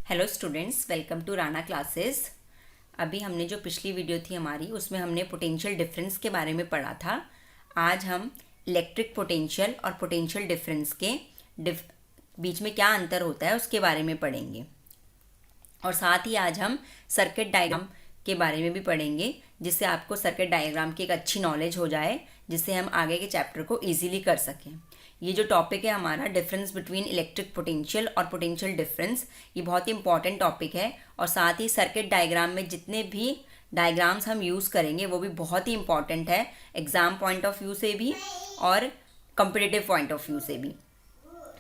Hello students, welcome to Rana classes. अभी हमने जो पिछली वीडियो थी हमारी, उसमें हमने पोटेंशियल डिफरेंस के बारे में पढ़ा था। आज हम इलेक्ट्रिक पोटेंशियल और पोटेंशियल डिफरेंस के बीच में क्या अंतर होता है उसके बारे में पढ़ेंगे। और साथ ही आज हम सर्किट डायग्राम के बारे में भी पढ़ेंगे, जिससे आपको सर्किट डायग्राम की एक अच्छी नॉलेज हो जाए, जिससे हम आगे के चैप्टर को ईजिली कर सकें। ये जो टॉपिक है हमारा, डिफरेंस बिटवीन इलेक्ट्रिक पोटेंशियल और पोटेंशियल डिफरेंस, ये बहुत ही इंपॉर्टेंट टॉपिक है। और साथ ही सर्किट डायग्राम में जितने भी डायग्राम्स हम यूज़ करेंगे वो भी बहुत ही इंपॉर्टेंट है, एग्ज़ाम पॉइंट ऑफ व्यू से भी और कॉम्पिटिटिव पॉइंट ऑफ व्यू से भी।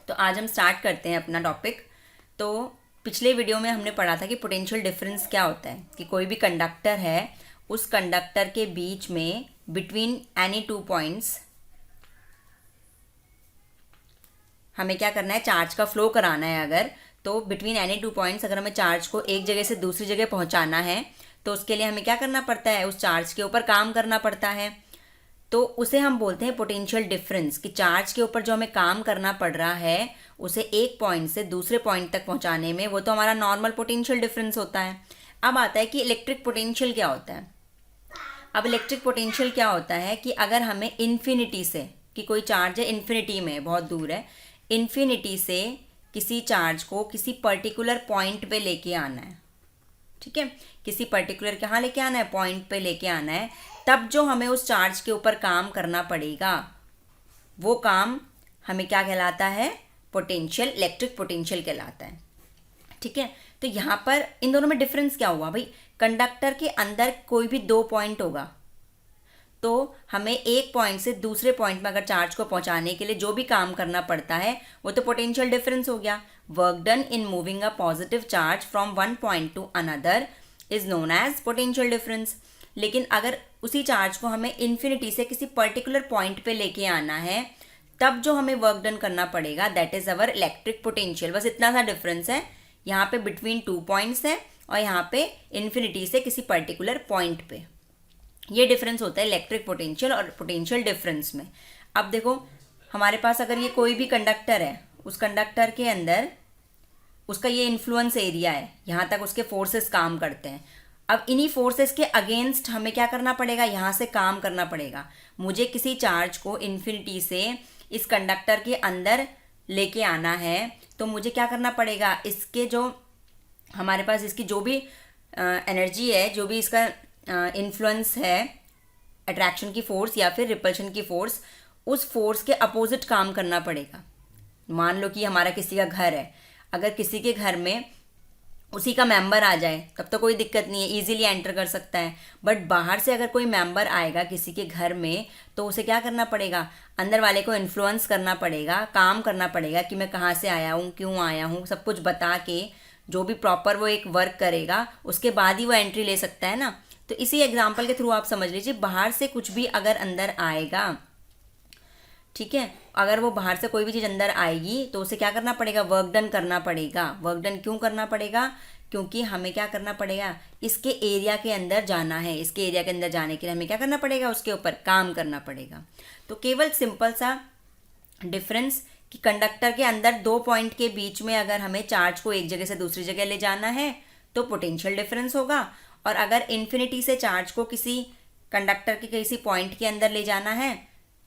तो आज हम स्टार्ट करते हैं अपना टॉपिक। तो पिछले वीडियो में हमने पढ़ा था कि पोटेंशियल डिफरेंस क्या होता है, कि कोई भी कंडक्टर है, उस कंडक्टर के बीच में बिटवीन एनी टू पॉइंट्स हमें क्या करना है, चार्ज का फ्लो कराना है। अगर तो बिटवीन एनी टू पॉइंट्स अगर हमें चार्ज को एक जगह से दूसरी जगह पहुंचाना है, तो उसके लिए हमें क्या करना पड़ता है, उस चार्ज के ऊपर काम करना पड़ता है। तो उसे हम बोलते हैं पोटेंशियल डिफरेंस, कि चार्ज के ऊपर जो हमें काम करना पड़ रहा है उसे एक पॉइंट से दूसरे पॉइंट तक पहुंचाने में, वो तो हमारा नॉर्मल पोटेंशियल डिफरेंस होता है। अब आता है कि इलेक्ट्रिक पोटेंशियल क्या होता है। अब इलेक्ट्रिक पोटेंशियल क्या होता है कि अगर हमें इन्फिनिटी से, कि कोई चार्ज है इन्फिनिटी में, बहुत दूर है, इन्फिनिटी से किसी चार्ज को किसी पर्टिकुलर पॉइंट पे लेके आना है, ठीक है, किसी पर्टिकुलर कहाँ लेके आना है, पॉइंट पे लेके आना है, तब जो हमें उस चार्ज के ऊपर काम करना पड़ेगा, वो काम हमें क्या कहलाता है, पोटेंशियल, इलेक्ट्रिक पोटेंशियल कहलाता है। ठीक है, तो यहाँ पर इन दोनों में डिफरेंस क्या हुआ भाई, कंडक्टर के अंदर कोई भी दो पॉइंट होगा, तो हमें एक पॉइंट से दूसरे पॉइंट में अगर चार्ज को पहुंचाने के लिए जो भी काम करना पड़ता है वो तो पोटेंशियल डिफरेंस हो गया। Work done in moving a positive charge from one point to another is known as potential difference. लेकिन अगर उसी चार्ज को हमें इन्फिनिटी से किसी पर्टिकुलर पॉइंट पे लेके आना है, तब जो हमें वर्क डन करना पड़ेगा, that is our electric potential. बस इतना सा डिफरेंस है, यहाँ पे बिटवीन टू पॉइंट्स है और यहाँ पे इन्फिनिटी से किसी पर्टिकुलर पॉइंट पे। ये डिफरेंस होता है इलेक्ट्रिक पोटेंशियल और पोटेंशियल डिफरेंस में। अब देखो, हमारे पास अगर ये कोई भी कंडक्टर है, उस कंडक्टर के अंदर उसका ये इन्फ्लुएंस एरिया है, यहाँ तक उसके फोर्सेस काम करते हैं। अब इन्हीं फोर्सेस के अगेंस्ट हमें क्या करना पड़ेगा, यहाँ से काम करना पड़ेगा। मुझे किसी चार्ज को इन्फिनिटी से इस कंडक्टर के अंदर लेके आना है, तो मुझे क्या करना पड़ेगा, इसके जो हमारे पास इसकी जो भी एनर्जी है, जो भी इसका इन्फ्लुएंस है, अट्रैक्शन की फोर्स या फिर रिपल्शन की फोर्स, उस फोर्स के अपोजिट काम करना पड़ेगा। मान लो कि हमारा किसी का घर है, अगर किसी के घर में उसी का मेंबर आ जाए तब तो कोई दिक्कत नहीं है, इजीली एंटर कर सकता है। बट बाहर से अगर कोई मेंबर आएगा किसी के घर में, तो उसे क्या करना पड़ेगा, अंदर वाले को इन्फ्लुएंस करना पड़ेगा, काम करना पड़ेगा कि मैं कहाँ से आया हूँ, क्यों आया हूँ, सब कुछ बता के जो भी प्रॉपर वो एक वर्क करेगा, उसके बाद ही वो एंट्री ले सकता है ना। तो इसी एग्जाम्पल के थ्रू आप समझ लीजिए, बाहर से कुछ भी अगर अंदर आएगा, ठीक है, अगर वो बाहर से कोई भी चीज़ अंदर आएगी तो उसे क्या करना पड़ेगा, वर्क डन करना पड़ेगा। वर्क डन क्यों करना पड़ेगा, क्योंकि हमें क्या करना पड़ेगा, इसके एरिया के अंदर जाना है। इसके एरिया के अंदर जाने के लिए हमें क्या करना पड़ेगा, उसके ऊपर काम करना पड़ेगा। तो केवल सिंपल सा डिफरेंस कि कंडक्टर के अंदर दो पॉइंट के बीच में अगर हमें चार्ज को एक जगह से दूसरी जगह ले जाना है तो पोटेंशियल डिफरेंस होगा, और अगर इन्फिनिटी से चार्ज को किसी कंडक्टर के किसी पॉइंट के अंदर ले जाना है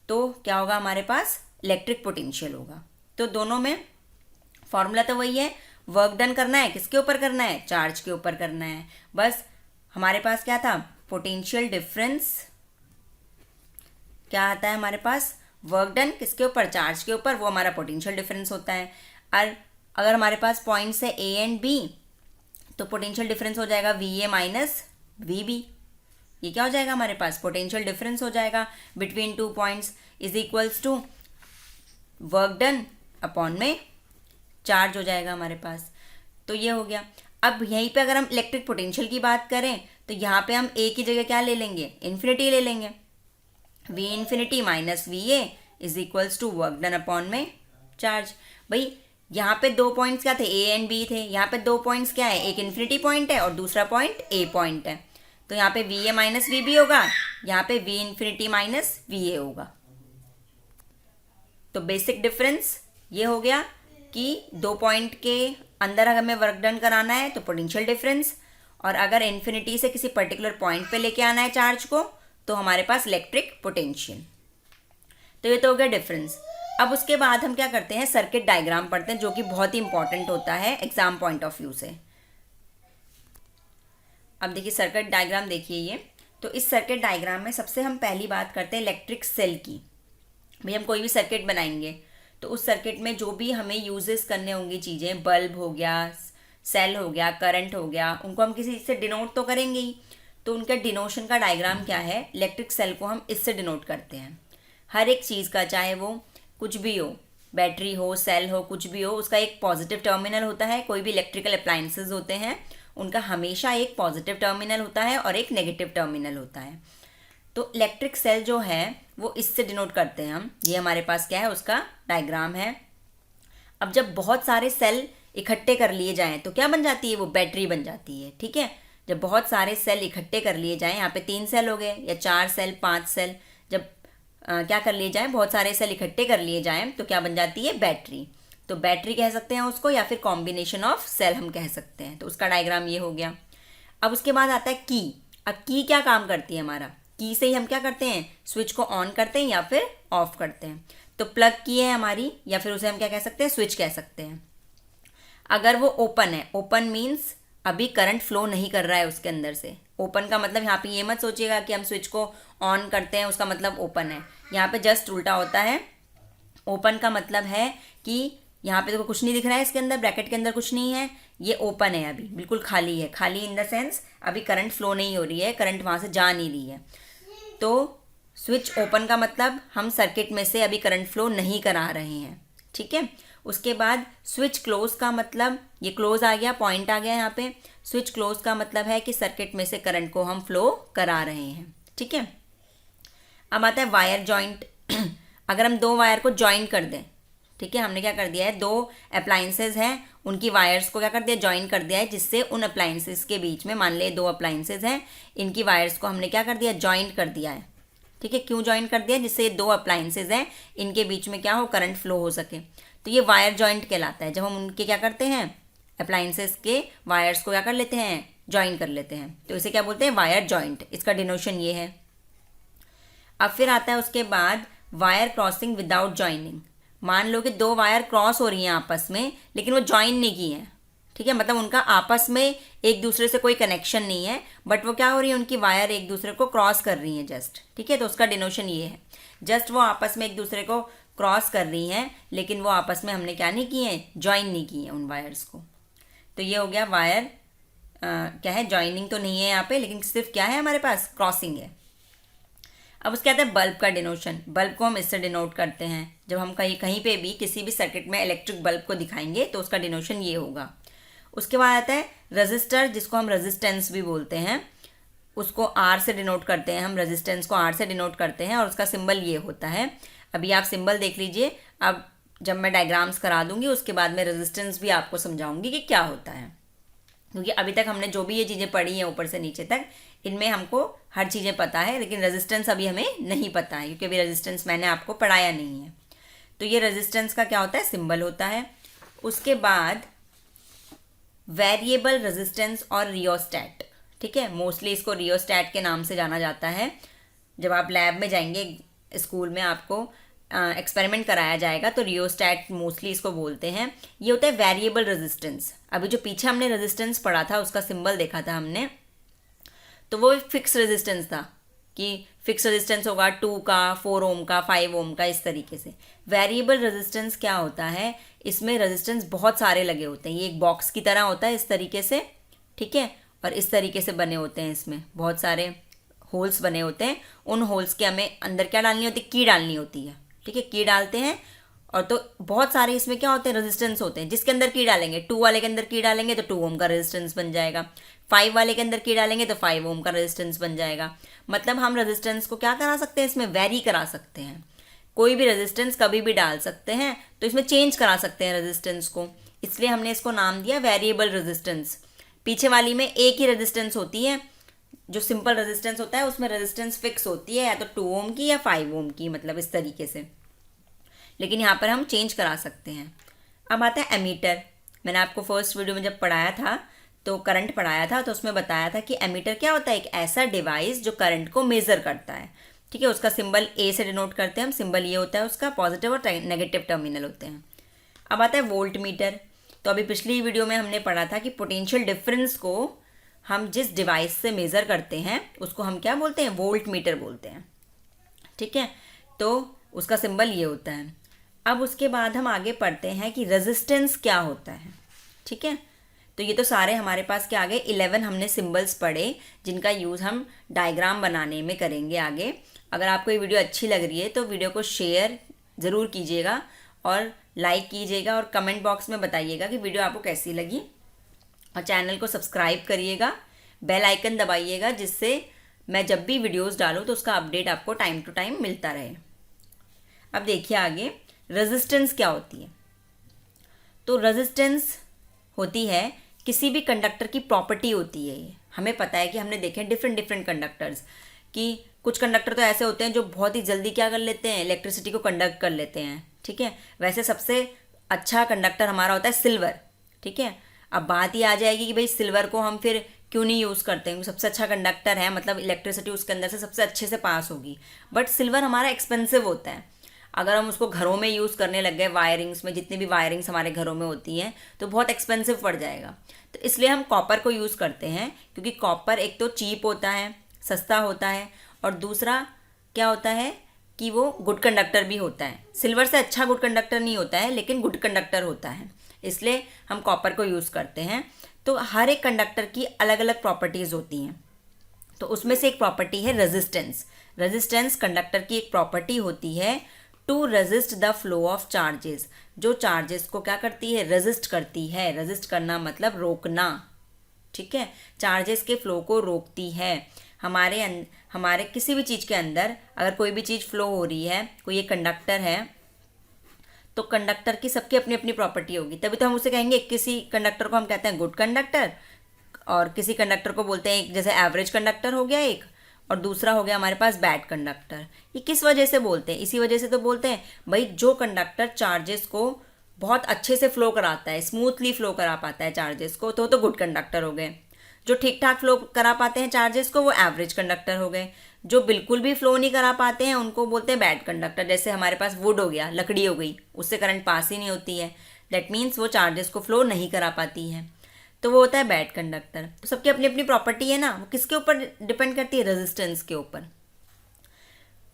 तो क्या होगा, हमारे पास इलेक्ट्रिक पोटेंशियल होगा। तो दोनों में फॉर्मूला तो वही है, वर्क डन करना है, किसके ऊपर करना है, चार्ज के ऊपर करना है। बस हमारे पास क्या था, पोटेंशियल डिफरेंस क्या आता है हमारे पास, वर्क डन किसके ऊपर, चार्ज के ऊपर, वो हमारा पोटेंशियल डिफरेंस होता है। और अगर हमारे पास पॉइंट्स है ए एंड बी, तो पोटेंशियल डिफरेंस हो जाएगा V A minus V B. ये क्या हो जाएगा, हमारे पास पोटेंशियल डिफरेंस हो जाएगा between two points, is equals to work done upon में चार्ज हो जाएगा हमारे पास। तो ये हो गया। अब यहीं पे अगर हम इलेक्ट्रिक पोटेंशियल की बात करें, तो यहाँ पे हम ए की जगह क्या ले लेंगे, इन्फिनिटी ले लेंगे। V infinity minus V A is equals to work done upon में चार्ज। भाई यहाँ पे दो पॉइंट्स क्या थे, ए एंड बी थे, यहाँ पे दो पॉइंट्स क्या है, एक इन्फिनिटी पॉइंट है और दूसरा पॉइंट ए पॉइंट है। तो यहाँ पे V A minus V B होगा, यहाँ पे V infinity minus V A होगा। तो बेसिक डिफरेंस ये हो गया कि दो पॉइंट के अंदर अगर हमें वर्क डन कराना है तो पोटेंशियल डिफरेंस, और अगर इन्फिनिटी से किसी पर्टिकुलर पॉइंट पे लेके आना है चार्ज को तो हमारे पास इलेक्ट्रिक पोटेंशियल। तो ये तो हो गया डिफरेंस। अब उसके बाद हम क्या करते हैं, सर्किट डायग्राम पढ़ते हैं, जो कि बहुत ही इंपॉर्टेंट होता है एग्जाम पॉइंट ऑफ व्यू से। अब देखिए सर्किट डायग्राम देखिए ये, तो इस सर्किट डायग्राम में सबसे हम पहली बात करते हैं इलेक्ट्रिक सेल की। भाई हम कोई भी सर्किट बनाएंगे तो उस सर्किट में जो भी हमें यूजेस करने होंगी चीज़ें, बल्ब हो गया, सेल हो गया, करंट हो गया, उनको हम किसी से डिनोट तो करेंगे ही। तो उनका डिनोशन का डायग्राम क्या है, इलेक्ट्रिक सेल को हम इससे डिनोट करते हैं। हर एक चीज़ का, चाहे वो कुछ भी हो, बैटरी हो, सेल हो, कुछ भी हो, उसका एक पॉजिटिव टर्मिनल होता है। कोई भी इलेक्ट्रिकल अप्लायंसेज होते हैं उनका हमेशा एक पॉजिटिव टर्मिनल होता है और एक नेगेटिव टर्मिनल होता है। तो इलेक्ट्रिक सेल जो है वो इससे डिनोट करते हैं हम। ये हमारे पास क्या है, उसका डायग्राम है। अब जब बहुत सारे सेल इकट्ठे कर लिए जाएं तो क्या बन जाती है, वो बैटरी बन जाती है। ठीक है, जब बहुत सारे सेल इकट्ठे कर लिए जाएं, यहाँ पे 3 सेल हो गए या 4 सेल, 5 सेल, जब क्या कर लिए जाएं, बहुत सारे सेल इकट्ठे कर लिए जाएं तो क्या बन जाती है, बैटरी। तो बैटरी कह सकते हैं उसको, या फिर कॉम्बिनेशन ऑफ सेल हम कह सकते हैं। तो उसका डायग्राम ये हो गया। अब उसके बाद आता है की। अब की क्या काम करती है, हमारा की से ही हम क्या करते हैं, स्विच को ऑन करते हैं या फिर ऑफ करते हैं। तो प्लग की है हमारी, या फिर उसे हम क्या कह सकते हैं, स्विच कह सकते हैं। अगर वो ओपन है, ओपन मीन्स अभी करंट फ्लो नहीं कर रहा है उसके अंदर से। ओपन का मतलब यहाँ पे ये मत सोचिएगा कि हम स्विच को ऑन करते हैं उसका मतलब ओपन है, यहाँ पे जस्ट उल्टा होता है। ओपन का मतलब है कि यहाँ पे तो कुछ नहीं दिख रहा है, इसके अंदर ब्रैकेट के अंदर कुछ नहीं है, ये ओपन है, अभी बिल्कुल खाली है। खाली इन द सेंस अभी करंट फ्लो नहीं हो रही है, करंट वहाँ से जा नहीं रही है। तो स्विच ओपन का मतलब हम सर्किट में से अभी करंट फ्लो नहीं करा रहे हैं। ठीक है, उसके बाद स्विच क्लोज का मतलब, ये क्लोज आ गया, पॉइंट आ गया यहाँ पे। स्विच क्लोज का मतलब है कि सर्किट में से करंट को हम फ्लो करा रहे हैं। ठीक है, अब आता है वायर जॉइंट। अगर हम 2 वायर को जॉइन कर दें, ठीक है, हमने क्या कर दिया है, 2 अप्लायंसेज हैं उनकी वायर्स को क्या कर दिया, जॉइन कर दिया है, जिससे उन अप्लायंसेज के बीच में, मान ले 2 अप्लायंसेज हैं, इनकी वायर्स को हमने क्या कर दिया, जॉइन कर दिया है। ठीक है, क्यों जॉइन कर दिया, जिससे ये 2 अप्लायंसेज हैं इनके बीच में क्या हो, करंट फ्लो हो सके। तो ये वायर जॉइंट कहलाता है, जब हम उनके क्या करते हैं, अप्लायंसेज के वायर्स को क्या कर लेते हैं, जॉइन कर लेते हैं, तो इसे क्या बोलते हैं, वायर जॉइंट। इसका डिनोशन ये है। अब फिर आता है उसके बाद वायर क्रॉसिंग विदाउट जॉइनिंग। मान लो कि 2 वायर क्रॉस हो रही हैं आपस में, लेकिन वो जॉइन नहीं की हैं। ठीक है, मतलब उनका आपस में एक दूसरे से कोई कनेक्शन नहीं है, बट वो क्या हो रही है, उनकी वायर एक दूसरे को क्रॉस कर रही हैं जस्ट। ठीक है, तो उसका डिनोशन ये है, जस्ट वो आपस में एक दूसरे को क्रॉस कर रही हैं, लेकिन वो आपस में हमने क्या नहीं किए हैं, जॉइन नहीं किए हैं उन वायर्स को। तो ये हो गया वायर क्या है, जॉइनिंग तो नहीं है यहाँ पे, लेकिन सिर्फ क्या है हमारे पास, क्रॉसिंग है। अब उसके आता है बल्ब का डिनोशन। बल्ब को हम इससे डिनोट करते हैं, जब हम कहीं कहीं पे भी किसी भी सर्किट में इलेक्ट्रिक बल्ब को दिखाएंगे तो उसका डिनोशन ये होगा। उसके बाद आता है रजिस्टर, जिसको हम रेजिस्टेंस भी बोलते हैं, उसको आर से डिनोट करते हैं हम, रेजिस्टेंस को आर से डिनोट करते हैं, और उसका सिंबल ये होता है। अभी आप सिंबल देख लीजिए, अब जब मैं डायग्राम्स करा दूंगी उसके बाद मैं रेजिस्टेंस भी आपको समझाऊंगी कि क्या होता है, क्योंकि अभी तक हमने जो भी ये चीज़ें पढ़ी हैं ऊपर से नीचे तक, इनमें हमको हर चीज़ें पता है, लेकिन रेजिस्टेंस अभी हमें नहीं पता है, क्योंकि अभी रेजिस्टेंस मैंने आपको पढ़ाया नहीं है। तो ये रेजिस्टेंस का क्या होता है, सिंबल होता है। उसके बाद वेरिएबल रेजिस्टेंस और रियोस्टैट। ठीक है, मोस्टली इसको रियोस्टैट के नाम से जाना जाता है। जब आप लैब में जाएंगे, स्कूल में आपको एक्सपेरिमेंट कराया जाएगा तो रियोस्टैट मोस्टली इसको बोलते हैं। ये होता है वेरिएबल रेजिस्टेंस। अभी जो पीछे हमने रेजिस्टेंस पढ़ा था, उसका सिंबल देखा था हमने, तो वो फिक्स रेजिस्टेंस था कि फिक्स रेजिस्टेंस होगा 2 का, 4 ओम का, 5 ओम का, इस तरीके से। वेरिएबल रेजिस्टेंस क्या होता है, इसमें रेजिस्टेंस बहुत सारे लगे होते हैं, ये एक बॉक्स की तरह होता है इस तरीके से। ठीक है, और इस तरीके से बने होते हैं, इसमें बहुत सारे होल्स बने होते हैं। उन होल्स के हमें अंदर क्या डालनी होती है, की डालनी होती है। ठीक है, की डालते हैं, और तो बहुत सारे इसमें क्या होते हैं, रेजिस्टेंस होते हैं। जिसके अंदर की डालेंगे, 2 वाले के अंदर की डालेंगे तो 2 ओम का रेजिस्टेंस बन जाएगा, 5 वाले के अंदर की डालेंगे तो 5 ओम का रेजिस्टेंस बन जाएगा। मतलब हम रेजिस्टेंस को क्या करा सकते हैं, इसमें वेरी करा सकते हैं। कोई भी रेजिस्टेंस कभी भी डाल सकते हैं, तो इसमें चेंज करा सकते हैं रेजिस्टेंस को, इसलिए हमने इसको नाम दिया वेरिएबल रेजिस्टेंस। पीछे वाली में एक ही रेजिस्टेंस होती है, जो सिंपल रेजिस्टेंस होता है उसमें रेजिस्टेंस फिक्स होती है, या तो 2 ओम की या 5 ओम की, मतलब इस तरीके से। लेकिन यहाँ पर हम चेंज करा सकते हैं। अब आता है एमीटर। मैंने आपको फर्स्ट वीडियो में जब पढ़ाया था तो करंट पढ़ाया था, तो उसमें बताया था कि एमीटर क्या होता है, एक ऐसा डिवाइस जो करंट को मेज़र करता है। ठीक है, उसका सिंबल ए से डिनोट करते हैं हम, सिंबल ये होता है उसका, पॉजिटिव और नेगेटिव टर्मिनल होते हैं। अब आता है वोल्ट मीटर। तो अभी पिछली वीडियो में हमने पढ़ा था कि पोटेंशियल डिफरेंस को हम जिस डिवाइस से मेज़र करते हैं उसको हम क्या बोलते हैं, वोल्ट मीटर बोलते हैं। ठीक है, तो उसका सिंबल ये होता है। अब उसके बाद हम आगे पढ़ते हैं कि रेजिस्टेंस क्या होता है। ठीक है, तो ये तो सारे हमारे पास क्या आ गए, 11 हमने सिंबल्स पढ़े जिनका यूज़ हम डायग्राम बनाने में करेंगे आगे। अगर आपको ये वीडियो अच्छी लग रही है तो वीडियो को शेयर ज़रूर कीजिएगा और लाइक कीजिएगा और कमेंट बॉक्स में बताइएगा कि वीडियो आपको कैसी लगी, और चैनल को सब्सक्राइब करिएगा, बेल आइकन दबाइएगा, जिससे मैं जब भी वीडियोस डालूँ तो उसका अपडेट आपको टाइम टू टाइम मिलता रहे। अब देखिए आगे रेजिस्टेंस क्या होती है। तो रेजिस्टेंस होती है किसी भी कंडक्टर की प्रॉपर्टी होती है। ये हमें पता है कि हमने देखे डिफरेंट कंडक्टर्स कि कुछ कंडक्टर तो ऐसे होते हैं जो बहुत ही जल्दी क्या कर लेते हैं, इलेक्ट्रिसिटी को कंडक्ट कर लेते हैं। ठीक है, वैसे सबसे अच्छा कंडक्टर हमारा होता है सिल्वर। ठीक है, अब बात ही आ जाएगी कि भाई सिल्वर को हम फिर क्यों नहीं यूज़ करते हैं, सबसे अच्छा कंडक्टर है, मतलब इलेक्ट्रिसिटी उसके अंदर से सबसे अच्छे से पास होगी। बट सिल्वर हमारा एक्सपेंसिव होता है। अगर हम उसको घरों में यूज़ करने लग गए, वायरिंग्स में, जितनी भी वायरिंग्स हमारे घरों में होती हैं, तो बहुत एक्सपेंसिव पड़ जाएगा। तो इसलिए हम कॉपर को यूज़ करते हैं, क्योंकि कॉपर एक तो चीप होता है, सस्ता होता है, और दूसरा क्या होता है कि वो गुड कंडक्टर भी होता है। सिल्वर से अच्छा गुड कंडक्टर नहीं होता है, लेकिन गुड कंडक्टर होता है, इसलिए हम कॉपर को यूज़ करते हैं। तो हर एक कंडक्टर की अलग अलग प्रॉपर्टीज़ होती हैं, तो उसमें से एक प्रॉपर्टी है रेजिस्टेंस। रेजिस्टेंस कंडक्टर की एक प्रॉपर्टी होती है to resist the flow of charges, जो चार्जेस को क्या करती है, रेजिस्ट करती है। रेजिस्ट करना मतलब रोकना। ठीक है, चार्जेस के फ्लो को रोकती है। हमारे किसी भी चीज़ के अंदर अगर कोई भी चीज़ फ्लो हो रही है, कोई एक कंडक्टर है, तो कंडक्टर की सबकी अपनी अपनी प्रॉपर्टी होगी, तभी तो हम उसे कहेंगे। किसी कंडक्टर को हम कहते हैं गुड कंडक्टर, और किसी कंडक्टर को बोलते हैं, जैसे एवरेज कंडक्टर हो गया एक, और दूसरा हो गया हमारे पास बैड कंडक्टर। ये किस वजह से बोलते हैं, इसी वजह से तो बोलते हैं भाई जो कंडक्टर चार्जेस को बहुत अच्छे से फ्लो कराता है, स्मूथली फ्लो करा पाता है चार्जेस को, तो गुड कंडक्टर हो गए। जो ठीक ठाक फ्लो करा पाते हैं चार्जेस को, वो एवरेज कंडक्टर हो गए। जो बिल्कुल भी फ्लो नहीं करा पाते हैं उनको बोलते हैं बैड कंडक्टर। जैसे हमारे पास वुड हो गया, लकड़ी हो गई, उससे करंट पास ही नहीं होती है, दैट मीन्स वो चार्जेस को फ्लो नहीं करा पाती है, तो वो होता है बैड कंडक्टर। तो सबकी अपनी अपनी प्रॉपर्टी है ना, वो किसके ऊपर डिपेंड करती है, रेजिस्टेंस के ऊपर।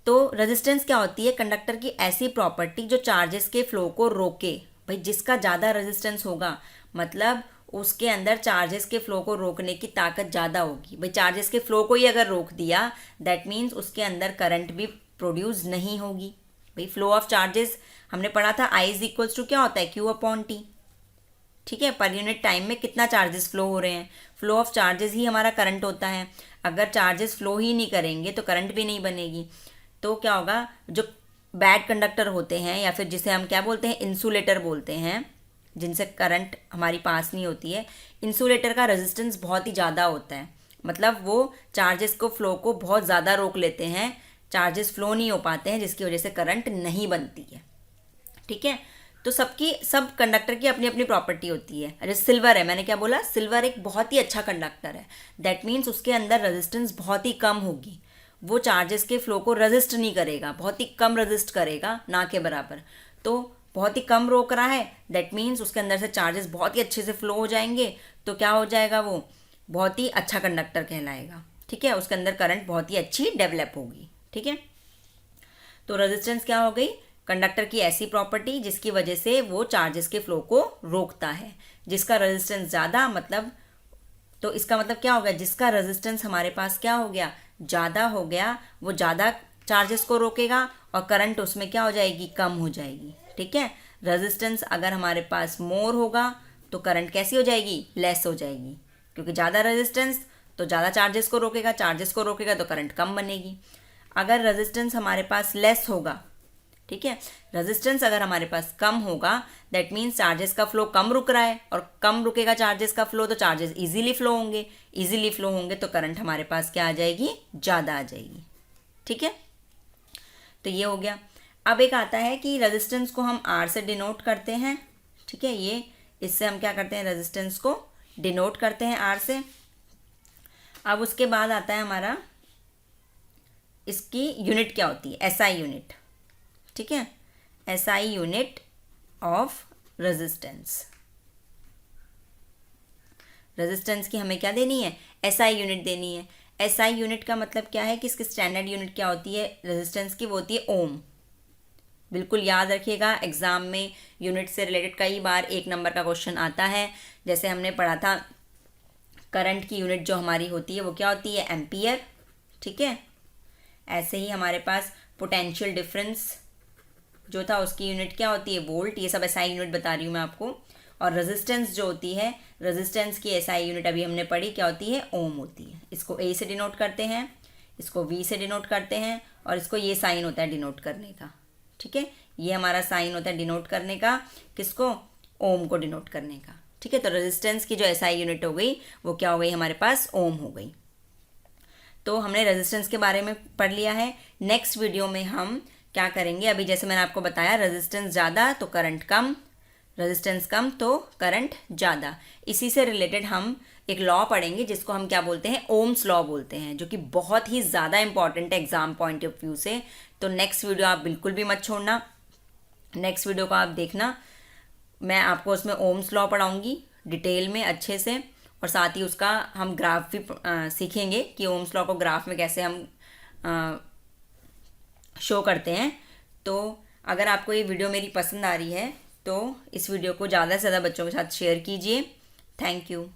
तो रेजिस्टेंस क्या होती है, कंडक्टर की ऐसी प्रॉपर्टी जो चार्जेस के फ्लो को रोके। भाई जिसका ज़्यादा रेजिस्टेंस होगा, मतलब उसके अंदर चार्जेस के फ्लो को रोकने की ताकत ज़्यादा होगी। भाई चार्जेस के फ्लो को ही अगर रोक दिया, दैट मीन्स उसके अंदर करंट भी प्रोड्यूस नहीं होगी। भाई फ्लो ऑफ चार्जेस हमने पढ़ा था, आई इज इक्वल्स टू क्या होता है, क्यू अपॉन टी। ठीक है, पर यूनिट टाइम में कितना चार्जेस फ्लो हो रहे हैं, फ्लो ऑफ चार्जेस ही हमारा करंट होता है। अगर चार्जेस फ्लो ही नहीं करेंगे तो करंट भी नहीं बनेगी। तो क्या होगा, जो बैड कंडक्टर होते हैं, या फिर जिसे हम क्या बोलते हैं, इंसुलेटर बोलते हैं, जिनसे करंट हमारी पास नहीं होती है, इंसुलेटर का रेजिस्टेंस बहुत ही ज़्यादा होता है। मतलब वो चार्जेस को फ्लो को बहुत ज़्यादा रोक लेते हैं, चार्जेस फ्लो नहीं हो पाते हैं, जिसकी वजह से करंट नहीं बनती है। ठीक है, तो सब कंडक्टर की अपनी अपनी प्रॉपर्टी होती है। जैसे सिल्वर है, मैंने क्या बोला, सिल्वर एक बहुत ही अच्छा कंडक्टर है, दैट मीन्स उसके अंदर रेजिस्टेंस बहुत ही कम होगी। वो चार्जेस के फ्लो को रेजिस्ट नहीं करेगा, बहुत ही कम रेजिस्ट करेगा, ना के बराबर। तो बहुत ही कम रोक रहा है, दैट मीन्स उसके अंदर से चार्जेस बहुत ही अच्छे से फ्लो हो जाएंगे, तो क्या हो जाएगा, वो बहुत ही अच्छा कंडक्टर कहलाएगा। ठीक है, उसके अंदर करंट बहुत ही अच्छी डेवलप होगी। ठीक है, तो रेजिस्टेंस क्या हो गई, कंडक्टर की ऐसी प्रॉपर्टी जिसकी वजह से वो चार्जेस के फ्लो को रोकता है। जिसका रेजिस्टेंस ज़्यादा, मतलब तो इसका मतलब क्या हो गया, जिसका रेजिस्टेंस हमारे पास क्या हो गया, ज़्यादा हो गया, वो ज़्यादा चार्जेस को रोकेगा और करंट उसमें क्या हो जाएगी, कम हो जाएगी। ठीक है, रेजिस्टेंस अगर हमारे पास मोर होगा तो करंट कैसी हो जाएगी, लेस हो जाएगी, क्योंकि ज़्यादा रेजिस्टेंस तो ज़्यादा चार्जेस को रोकेगा, चार्जेस को रोकेगा तो करंट कम बनेगी। अगर रेजिस्टेंस हमारे पास लेस होगा, ठीक है, रेजिस्टेंस अगर हमारे पास कम होगा, दैट मीन्स चार्जेस का फ्लो कम रुक रहा है, और कम रुकेगा चार्जेस का फ्लो तो चार्जेस इजीली फ्लो होंगे, इजीली फ्लो होंगे तो करंट हमारे पास क्या आ जाएगी, ज़्यादा आ जाएगी। ठीक है, तो ये हो गया। अब एक आता है कि रेजिस्टेंस को हम आर से डिनोट करते हैं। ठीक है, ये इससे हम क्या करते हैं, रेजिस्टेंस को डिनोट करते हैं आर से। अब उसके बाद आता है हमारा, इसकी यूनिट क्या होती है, एसआई यूनिट। ठीक है, SI unit of resistance. Resistance की हमें क्या देनी है, एसआई यूनिट देनी है। एसआई यूनिट का मतलब क्या है कि इसकी स्टैंडर्ड यूनिट क्या होती है रेजिस्टेंस की, वो होती है ओम। बिल्कुल याद रखिएगा, एग्जाम में यूनिट से रिलेटेड कई बार 1 नंबर का क्वेश्चन आता है। जैसे हमने पढ़ा था, करंट की यूनिट जो हमारी होती है वो क्या होती है, एम्पियर। ठीक है, ऐसे ही हमारे पास पोटेंशियल डिफरेंस जो था उसकी यूनिट क्या होती है, वोल्ट। ये सब एसआई यूनिट बता रही हूँ मैं आपको। और रेजिस्टेंस जो होती है, रेजिस्टेंस की एसआई यूनिट अभी हमने पढ़ी, क्या होती है, ओम होती है। इसको ए से डिनोट करते हैं, इसको वी से डिनोट करते हैं, और इसको ये साइन होता है डिनोट करने का। ठीक है, ये हमारा साइन होता है डिनोट करने का, किसको, ओम को डिनोट करने का। ठीक है, तो रेजिस्टेंस की जो एसआई यूनिट हो गई वो क्या हो गई हमारे पास, ओम हो गई। तो हमने रेजिस्टेंस के बारे में पढ़ लिया है। नेक्स्ट वीडियो में हम क्या करेंगे, अभी जैसे मैंने आपको बताया, रेजिस्टेंस ज़्यादा तो करंट कम, रेजिस्टेंस कम तो करंट ज़्यादा। इसी से रिलेटेड हम एक लॉ पढ़ेंगे जिसको हम क्या बोलते हैं, ओम्स लॉ बोलते हैं, जो कि बहुत ही ज़्यादा इंपॉर्टेंट है एग्जाम पॉइंट ऑफ व्यू से। तो नेक्स्ट वीडियो आप बिल्कुल भी मत छोड़ना, नेक्स्ट वीडियो को आप देखना। मैं आपको उसमें ओम्स लॉ पढ़ाऊँगी डिटेल में अच्छे से, और साथ ही उसका हम ग्राफ भी सीखेंगे कि ओम्स लॉ को ग्राफ में कैसे हम शो करते हैं। तो अगर आपको ये वीडियो मेरी पसंद आ रही है तो इस वीडियो को ज़्यादा से ज़्यादा बच्चों के साथ शेयर कीजिए। Thank you.